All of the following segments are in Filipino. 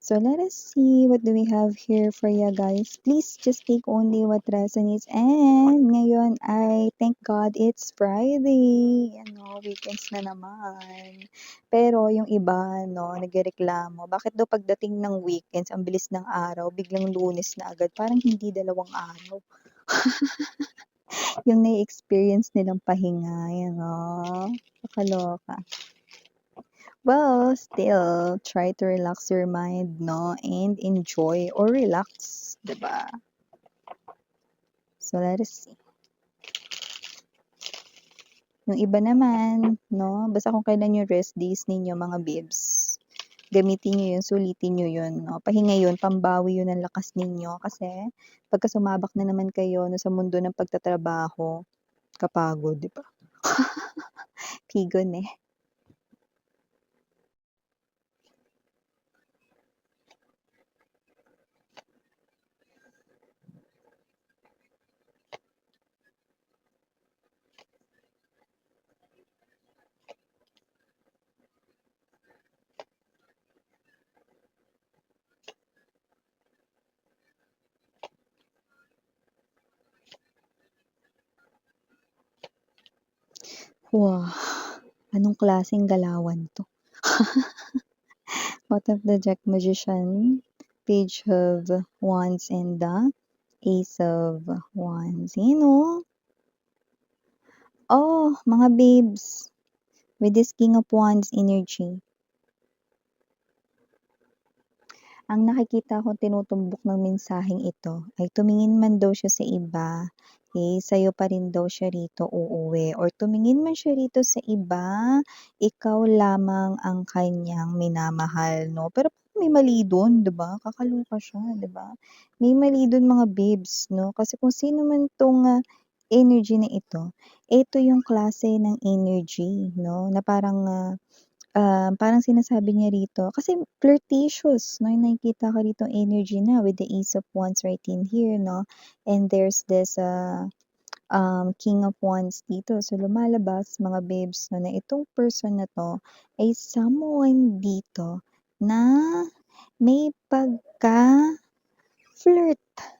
So let us see what do we have here for you guys. Please just take only what resonates. And ngayon ay thank God it's Friday. Weekends na naman. Pero yung iba, no, nagrereklamo. Bakit daw pagdating ng weekends, ang bilis ng araw, biglang Lunes na agad. Parang hindi dalawang araw. Yung nai-experience nilang pahinga, Nakaloka. Well, still, try to relax your mind, no? And enjoy or relax, diba? So, let us see. Yung iba naman, no? Basta kung kailan yung rest days ninyo, mga bibs. Gamitin nyo yun, sulitin nyo yun, no? Pahinga yun, pambawi yun ng lakas ninyo. Kasi, pagka sumabak na naman kayo no, sa mundo ng pagtatrabaho, kapagod, di ba? Pigon eh. Wow, anong klaseng galawan to? Out of the deck, Magician, Page of Wands, and the Ace of Wands. Oh, mga babes, with this King of Wands energy, ang nakikita kong tinutumbok ng mensaheng ito ay tumingin man daw siya sa iba, sa'yo pa rin daw siya rito uuwi. Or tumingin man siya rito sa iba, ikaw lamang ang kanyang minamahal, no? Pero may mali dun, 'di ba? Kakaloka siya, 'di ba? May mali dun mga babes, no? Kasi kung sino man 'tong, energy na ito yung klase ng energy, no? Na parang sinasabi niya rito kasi flirtatious 'no, yung nakikita ko ditong energy na with the Ace of Wands right in here 'no, and there's this, King of Wands dito. So, lumalabas mga babes 'no, na itong person na 'to ay someone dito na may pagka-flirt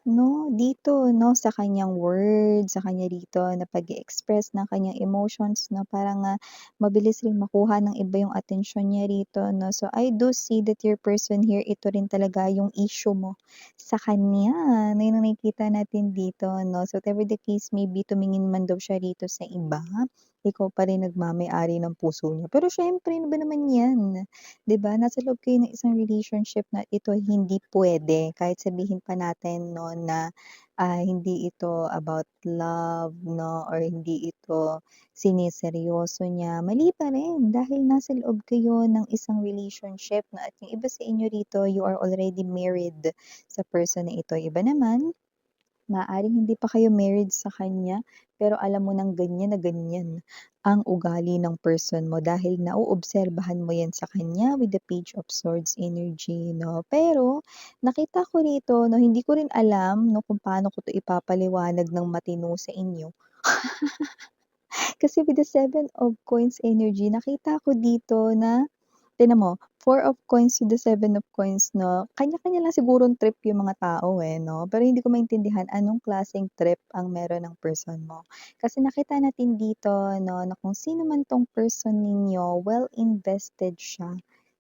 'no, dito 'no, sa kanyang words, sa kanya dito na pag-e-express ng kanyang emotions 'no, parang, mabilis ring makuha ng iba yung atensyon niya rito 'no. So, I do see that your person here, ito rin talaga yung issue mo sa kanya na yun ang nakikita natin dito 'no. So, whatever the case may be, tumingin man daw siya rito sa iba, ikaw pa rin nagmamay-ari ng puso niya. Pero siyempre ano ba naman 'yan, 'di ba? Nasa loob kayo ng isang relationship na ito hindi puwede kahit sabihin pa natin 'no na, hindi ito about love 'no or hindi ito sineseryoso niya, mali pa rin dahil nasa loob kayo ng isang relationship na at yung iba sa inyo rito, you are already married sa person na ito. Iba naman, maaaring hindi pa kayo married sa kanya, pero alam mo ng ganyan na ganyan ang ugali ng person mo dahil nauobserbahan mo yan sa kanya with the Page of Swords energy, no? Pero nakita ko rito, no, hindi ko rin alam, no, kung paano ko 'to ipapaliwanag ng matino sa inyo. Kasi with the Seven of Coins energy, nakita ko dito na tignan mo, Four of Coins to the Seven of Coins 'no, kanya-kanya lang sigurong trip yung mga tao, 'no, pero hindi ko maintindihan anong klaseng trip ang meron ng person mo. Kasi nakita natin dito 'no, na kung sino man 'tong person ninyo, well invested siya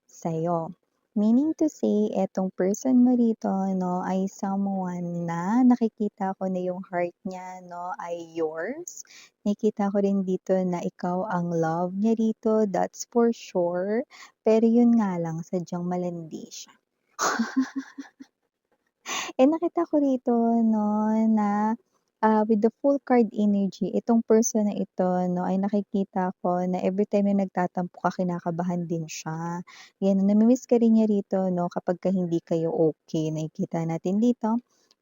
sa'yo. Meaning to say, etong person mo rito 'no, ay someone na nakikita ko na yung heart niya 'no, ay yours. Nakikita ko rin dito na ikaw ang love niya rito, that's for sure. Pero yun nga lang sadyang malandi siya. Nakita ko rito 'no na, with the full card energy itong person na ito 'no ay nakikita ko na everytime na nagtatampo ka kinakabahan din siya. Yan, nami-miss ka rin niya rito 'no kapagka hindi kayo okey, nakikita natin dito.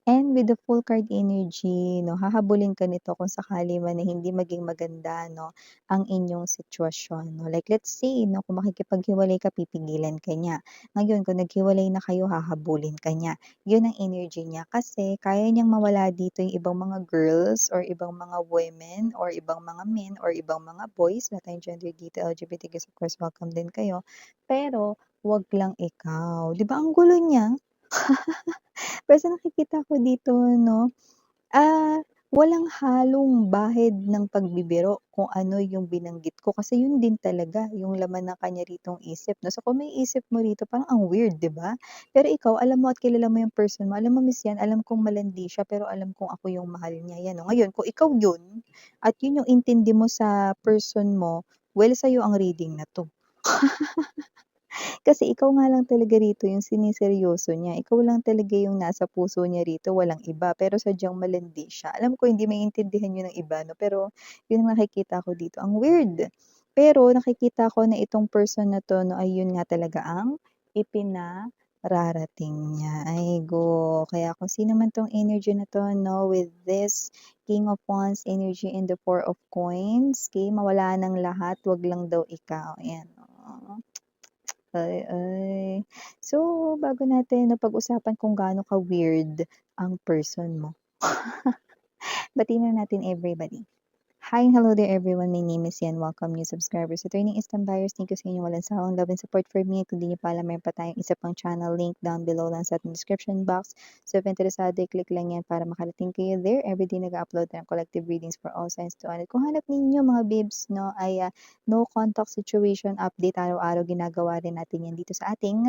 And with the full card energy 'no, hahabulin ka nito kung sakali man na hindi maging maganda 'no, ang inyong sitwasyon 'no. Like let's say 'no, kung makikipaghiwalay ka pipigilan ka niya. Ngayon kung naghiwalay na kayo hahabulin ka niya. Yun ang energy niya kasi kaya niyang mawala dito yung ibang mga girls or ibang mga women or ibang mga men or ibang mga boys, wala tayong gender dito, LGBTQ of course welcome din kayo. Pero 'wag lang ikaw. 'Di ba ang gulo niya? Pero sa nakikita ko dito 'no, walang halong bahid ng pagbibiro kung ano yung binanggit ko kasi yun din talaga yung laman ng kanya ritong isip 'no. So kung may isip mo rito parang ang weird 'di ba? Pero ikaw alam mo at kilala mo yung person mo, alam mo Miss yan, alam kong malandi siya pero alam kong ako yung mahal niya, yan oh. Ngayon kung ikaw yun at yun yung intindi mo sa person mo, well sa'yo ang reading na 'to. Kasi ikaw nga lang talaga rito yung siniseryoso niya, ikaw lang talaga yung nasa puso niya rito, walang iba, pero sadyang malandi siya. Alam ko hindi maintindihan yun ng iba 'no, pero yun ang nakikita ko dito, ang weird. Pero nakikita ko na itong person na 'to 'no, ay yun nga talaga ang ipinararating niya. Ay go, kaya kung sino man 'tong energy na 'to 'no, with this King of Wands energy and the Four of Coins, okey, mawala ng lahat, 'wag lang daw ikaw, ayan, oh. Ay. So, bago natin napag-usapan kung gaano ka-weird ang person mo, batiin muna natin everybody. Hi and hello there everyone, my name is Yan. Welcome new subscribers. Returning Eastern buyers, thank you sa inyong walang sawang love and support for me. Kung di niyo pa alam, mayroon pa tayong isa pang channel link down below lang sa ating description box. So if interesado, click lang yan para makarating kayo there. Everyday nag-upload ng collective readings for all signs to one. At kung hanap ninyo mga babes, no, ay no contact situation update araw-araw ginagawa rin natin yan dito sa ating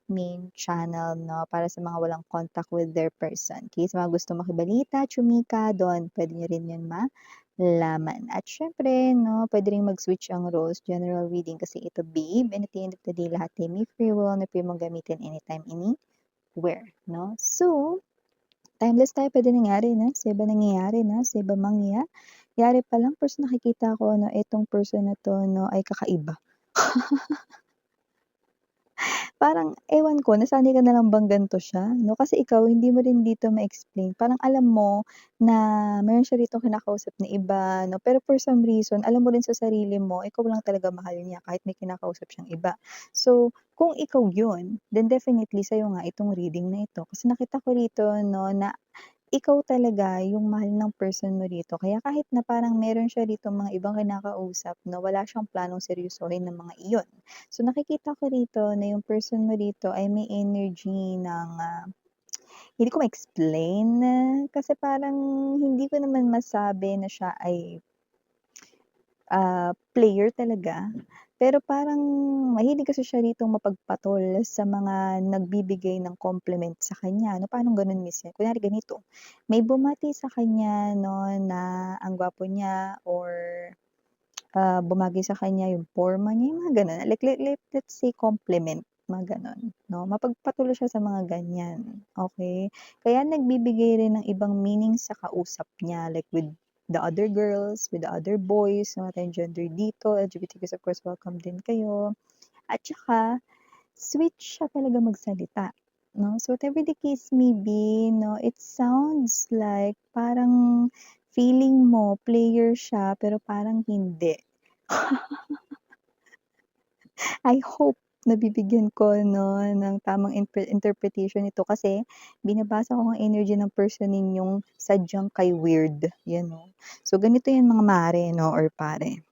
main channel, no, para sa mga walang contact with their person. Okay, sa mga gusto makibalita, chumika, doon, pwede nyo rin yan laman. At syempre 'no, puwede ring mag-switch ang roles, general reading kasi ito babe, and at the end of the day lahat ay may free will na puwede mong gamitin anytime, anywhere 'no. So, timeless tayo puwede nangyari 'no, sa iba nangyayari 'no, sa iba mangyayari pa lang first nakikita ko 'no, itong person na 'to 'no, ay kakaiba. Parang ewan ko nasanay ka na lang bang ganito siya 'no, kasi ikaw hindi mo rin dito ma-explain parang alam mo na meron siya ditong kinakausap na iba 'no, pero for some reason alam mo rin sa sarili mo ikaw lang talaga mahal niya kahit may kinakausap siyang iba. So, kung ikaw yun, then definitely sa'yo nga itong reading na ito kasi nakita ko rito 'no, na ikaw talaga yung mahal ng person mo rito kaya kahit na parang meron siya ditong mga ibang kinakausap 'no, wala siyang planong seryosohin ng mga iyon. So nakikita ko rito na yung person mo dito ay may energy ng, hindi ko ma-explain kasi parang hindi ko naman masabi na siya ay, player talaga. Pero parang mahilig kasi siya ritong mapagpatol sa mga nagbibigay ng compliment sa kanya 'no, paanong gano'n Miss yan? Kunyari ganito, may bumati sa kanya 'no na ang gwapo niya or bumagay sa kanya yung porma niya, yung mga gano'n. Let's say compliment, mga gano'n, 'no? Mapagpatuloy siya sa mga ganyan, okey? Kaya nagbibigay rin ng ibang meaning sa kausap niya, like with the other girls, with the other boys, wala tayong gender dito, LGBTQs of course welcome din kayo. At tsaka sweet siya talaga magsalita, 'no? So whatever the case may be 'no, it sounds like parang feeling mo player siya pero parang hindi. I hope nabibigyan ko 'no, ng tamang interpretation nito kasi binabasa ko ang energy ng person ninyong sadyang kay-weird, 'yan 'no. So ganito 'yan mga mare 'no or pare.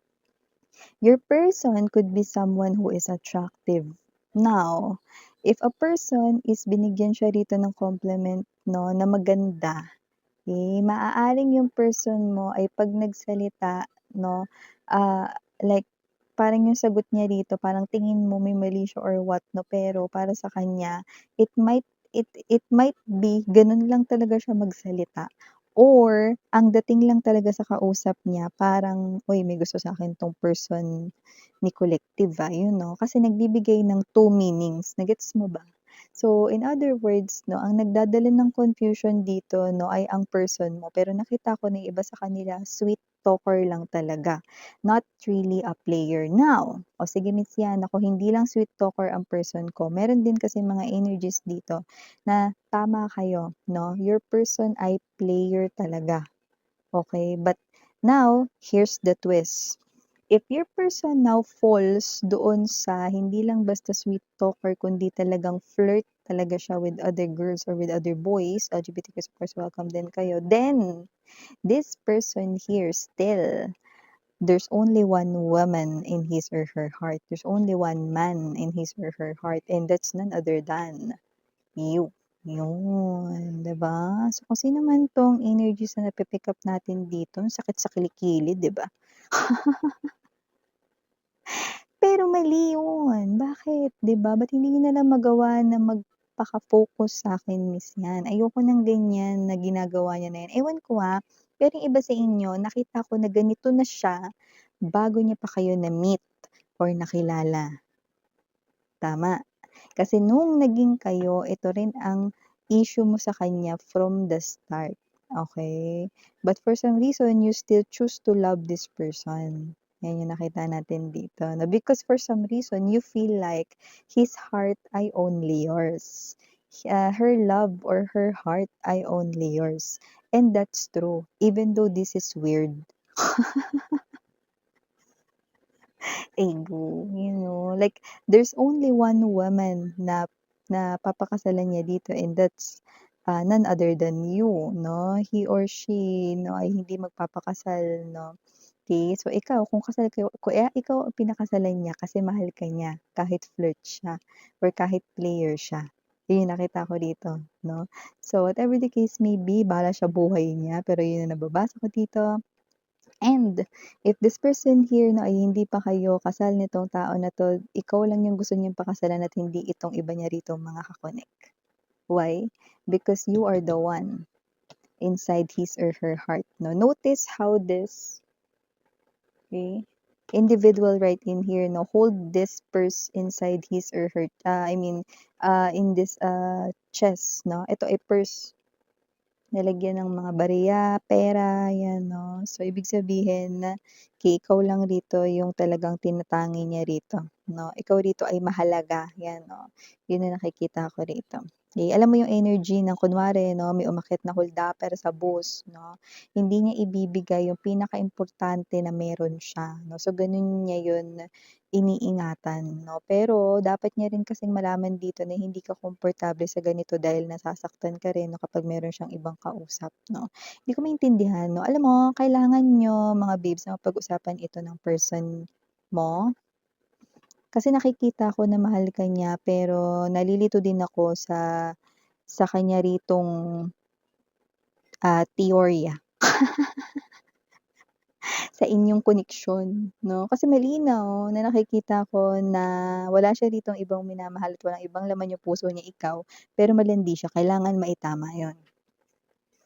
Your person could be someone who is attractive. Now, if a person is binigyan siya rito ng compliment 'no, na maganda, maaaring yung person mo ay 'pag nagsalita 'no, like parang yung sagot niya rito parang tingin mo may mali siya or what 'no, pero para sa kanya it might it might be gano'n lang talaga siya magsalita or ang dating lang talaga sa kausap niya parang, "Uy, may gusto sa'kin 'tong person ni collective, yun 'no, kasi nagbibigay ng two meanings, na-gets mo ba? So, in other words 'no, ang nagdadala ng confusion dito 'no, ay ang person mo, pero nakita ko na yung iba sa kanila sweet talker lang talaga, not really a player. Now, o sige Miss Yan, ako hindi lang sweet talker ang person ko, meron din kasi mga energies dito na tama kayo 'no, your person ay player talaga, okey? But now, here's the twist. If your person now falls doon sa hindi lang basta sweet talker kundi talagang flirt talaga siya with other girls or with other boys, LGBTQ of course welcome din kayo, then this person here still there's only one woman in his or her heart. There's only one man in his or her heart, and that's none other than you. Yun, 'di ba? So, kung sino man 'tong energies na napi-pick up natin dito, ang sakit sa kilikili, 'di ba? Pero mali yun, bakit, 'di ba? Ba't hindi niyo na lang magawa na magpaka-focus sa'kin miss niyan, ayoko ng ganyan na ginagawa niya na yan. Ewan ko, pero yung iba sa inyo nakita ko na ganito na siya bago niya pa kayo na-meet or nakilala, tama? Kasi nung naging kayo, ito rin ang issue mo sa kanya from the start, okey? But for some reason, you still choose to love this person. Yan yung nakita natin dito na because for some reason, you feel like his heart ay only yours. Her love or her heart ay only yours. And that's true, even though this is weird. Ego, like there's only one woman na papakasalan niya dito and that's, none other than you 'no. He or she 'no ay hindi magpapakasal 'no. Okey, so ikaw kung kasal kayo kaya ikaw ang pinakasalan niya kasi mahal ka niya kahit flirt siya or kahit player siya. Yun yung nakita ko dito 'no. So whatever the case may be, bahala siya buhay niya pero yun ang nababasa ko dito. And if this person here 'no, ay hindi pa kayo kasal nitong tao na 'to, ikaw lang yung gusto niyang pakasalan at hindi itong iba niya ritong mga ka-connect. Why? Because you are the one inside his or her heart 'no. Notice how this, okay, individual right in here 'no, hold this purse inside his or her, in this, chest 'no. Ito ay purse. Nilagyan ng mga barya, pera, 'yan 'no. So, ibig sabihin na ikaw lang rito yung talagang tinatangi niya rito 'no. Ikaw rito ay mahalaga, 'yan 'no. 'Yun ang nakikita ko rito. Alam mo yung energy ng kunwari 'no, may umakyat na holdapper sa bus 'no, hindi niya ibibigay yung pinakaimportante na meron siya 'no. So, gano'n niya 'yun iniingatan 'no. Pero dapat niya rin kasing malaman dito na hindi ka komportable sa ganito dahil nasasaktan ka rin 'no kapag meron siyang ibang kausap 'no. Hindi ko maintindihan 'no. Alam mo kailangan niyo mga babes na mapag-usapan ito ng person mo, kasi nakikita ko na mahal ka niya pero nalilito din ako sa kanya ritong, teorya sa inyong koneksyon 'no. Kasi malinaw na nakikita ko na wala siya ditong ibang minamahal at walang ibang laman yung puso niya, ikaw, pero malandi siya, kailangan maitama yun.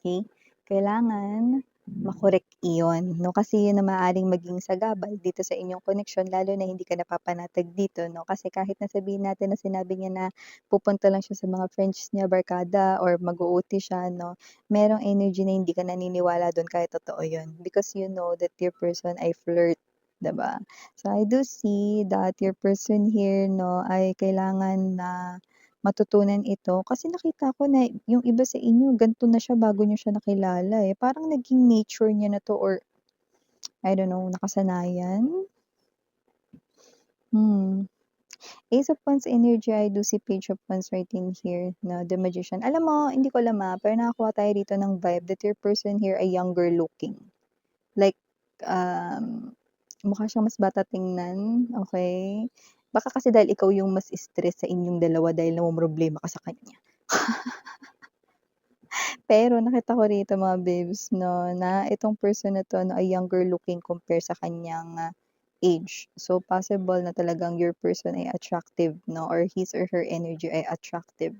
Okay, kailangan ma-correct iyon 'no, kasi yun ang maaaring maging sagabal dito sa inyong koneksyon lalo na hindi ka napapanatag dito 'no. Kasi kahit na sabihin natin na sinabi niya na pupunta lang siya sa mga friends niya, barkada or mag-o-OT siya 'no, merong energy na hindi ka naniniwala dun kahit totoo yun. Because you know that your person ay flirt, 'di ba? So, I do see that your person here 'no, ay kailangan na matutunan ito kasi nakita ko na yung iba sa inyo gan'to na siya bago niyo siya nakilala, parang naging nature niya na 'to or I don't know, nakasanayan? Hmm. Ace of Wands energy, I do see Page of Wands right in here na The Magician. Alam mo, hindi ko alam, pero nakakuha tayo dito ng vibe that your person here ay younger looking. Like, mukha siyang mas bata tingnan, okey? Baka kasi dahil ikaw yung mas stress sa inyong dalawa dahil namomroblema ka sa kanya. Pero nakita ko rito mga babes 'no, na itong person na 'to 'no ay younger looking compare sa kanyang, age. So possible na talagang your person ay attractive 'no or his or her energy ay attractive.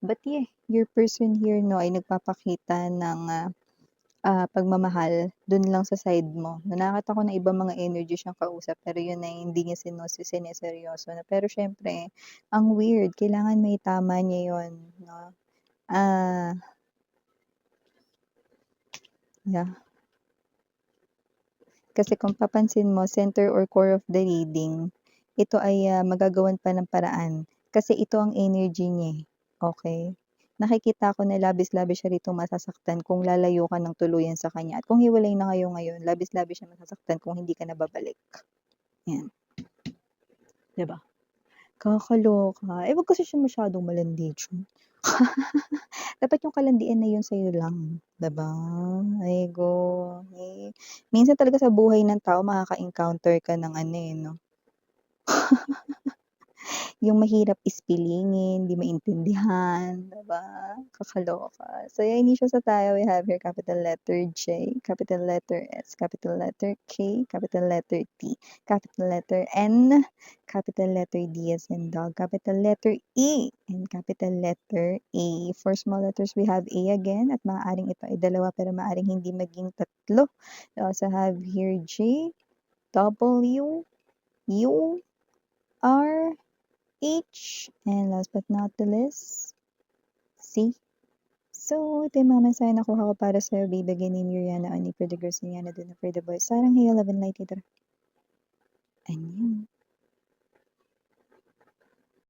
But yeah, your person here 'no ay nagpapakita ng, pagmamahal dun lang sa side mo. Na nakita ko na ibang mga energy siyang kausap pero yun ay hindi niya sineseryoso na. Pero siyempre ang weird, kailangan maitama niya yun 'no. Ah, yeah. Kasi kung papansin mo center or core of the reading, ito ay, magagawan pa ng paraan. Kasi ito ang energy niya, okey? Nakikita ko na labis-labis siya ritong masasaktan kung lalayo ka ng tuluyan sa kanya at kung hiwalay na kayo ngayon, labis-labis siya masasaktan kung hindi ka na babalik. 'Yan, 'di ba? Kakaloka, 'wag kasi siya masyadong malandi diyan. Dapat yung kalandian na yun sa'yo lang, 'di ba? Ay go, eh, minsan talaga sa buhay ng tao makaka-encounter ka ng ano, eh, 'no, yung mahirap ispilingin, di maintindihan, 'di ba? Kakaloka. So, yung initials na tayo, we have here capital letter J, capital letter S, capital letter K, capital letter T, capital letter N, capital letter D as in dog, capital letter E, and capital letter A. For small letters, we have A again, at maaaring ito ay dalawa pero maaaring hindi maging tatlo. We also have here J, W, U, R, H, and last but not the least, C. So, ito yung mga mensahe na nakuha ko para sa'yo, baby. Again, name Yuriana, only for the girls, Yana, dun na for the boys. Sarang, hey, love and light, ito. And yun.